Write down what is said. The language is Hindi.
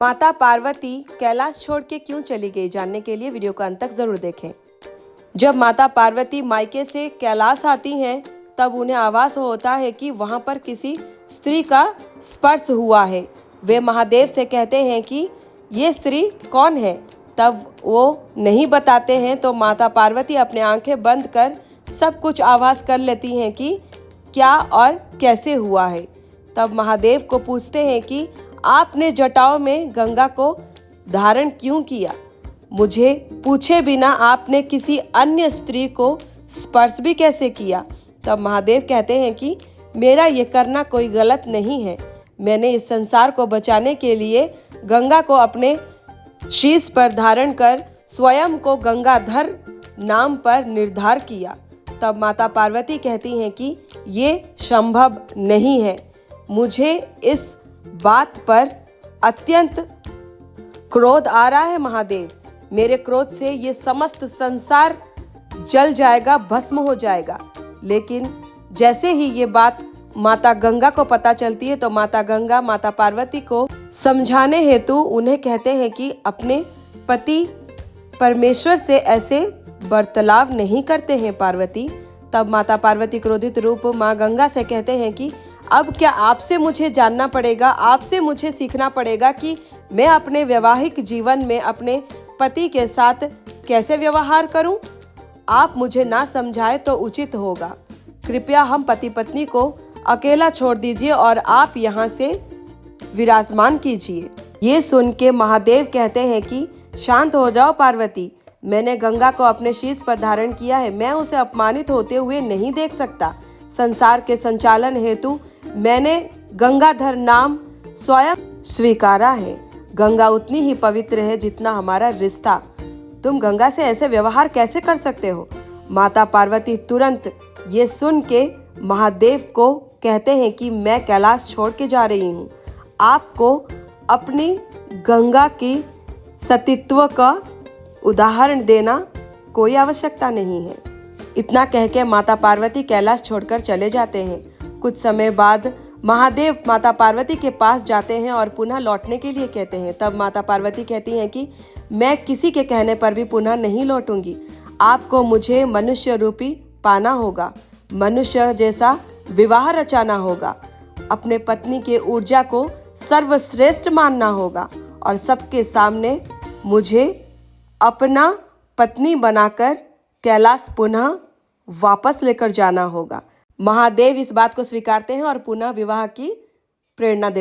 माता पार्वती कैलाश छोड़ के क्यों चली गई, जानने के लिए वीडियो को अंत तक जरूर देखें। जब माता पार्वती मायके से कैलाश आती हैं तब उन्हें आभास होता है कि वहां पर किसी स्त्री का स्पर्श हुआ है। वे महादेव से कहते हैं कि ये स्त्री कौन है। तब वो नहीं बताते हैं तो माता पार्वती अपने आंखें बंद कर सब कुछ आभास कर लेती हैं कि क्या और कैसे हुआ है। तब महादेव को पूछते हैं कि आपने जटाओं में गंगा को धारण क्यों किया, मुझे पूछे बिना आपने किसी अन्य स्त्री को स्पर्श भी कैसे किया। तब महादेव कहते हैं कि मेरा ये करना कोई गलत नहीं है, मैंने इस संसार को बचाने के लिए गंगा को अपने शीश पर धारण कर स्वयं को गंगाधर नाम पर निर्धार किया। तब माता पार्वती कहती हैं कि ये संभव नहीं है, मुझे इस बात पर अत्यंत क्रोध आ रहा है महादेव, मेरे क्रोध से ये समस्त संसार जल जाएगा, भस्म हो जाएगा। लेकिन जैसे ही ये बात माता गंगा को पता चलती है तो माता गंगा माता पार्वती को समझाने हेतु उन्हें कहते हैं कि अपने पति परमेश्वर से ऐसे बर्ताव नहीं करते हैं पार्वती। तब माता पार्वती क्रोधित रूप माँ गंगा से कहते हैं कि अब क्या आपसे मुझे जानना पड़ेगा, आपसे मुझे सीखना पड़ेगा कि मैं अपने वैवाहिक जीवन में अपने पति के साथ कैसे व्यवहार करूं। आप मुझे ना समझाए तो उचित होगा, कृपया हम पति पत्नी को अकेला छोड़ दीजिए और आप यहाँ से विराजमान कीजिए। ये सुन के महादेव कहते हैं कि शांत हो जाओ पार्वती, मैंने गंगा को अपने शीश पर धारण किया है, मैं उसे अपमानित होते हुए नहीं देख सकता। संसार के संचालन हेतु मैंने गंगाधर नाम स्वयं स्वीकारा है। गंगा उतनी ही पवित्र है जितना हमारा रिश्ता, तुम गंगा से ऐसे व्यवहार कैसे कर सकते हो। माता पार्वती तुरंत ये सुन के महादेव को कहते हैं कि मैं कैलाश छोड़ के जा रही हूँ, आपको अपनी गंगा की सतीत्व का उदाहरण देना कोई आवश्यकता नहीं है। इतना कह के माता पार्वती कैलाश छोड़कर चले जाते हैं। कुछ समय बाद महादेव माता पार्वती के पास जाते हैं और पुनः लौटने के लिए कहते हैं। तब माता पार्वती कहती हैं कि मैं किसी के कहने पर भी पुनः नहीं लौटूंगी, आपको मुझे मनुष्य रूपी पाना होगा, मनुष्य जैसा विवाह रचाना होगा, अपने पत्नी के ऊर्जा को सर्वश्रेष्ठ मानना होगा और सबके सामने मुझे अपना पत्नी बनाकर कैलाश पुनः वापस लेकर जाना होगा। महादेव इस बात को स्वीकारते हैं और पुनः विवाह की प्रेरणा देते हैं।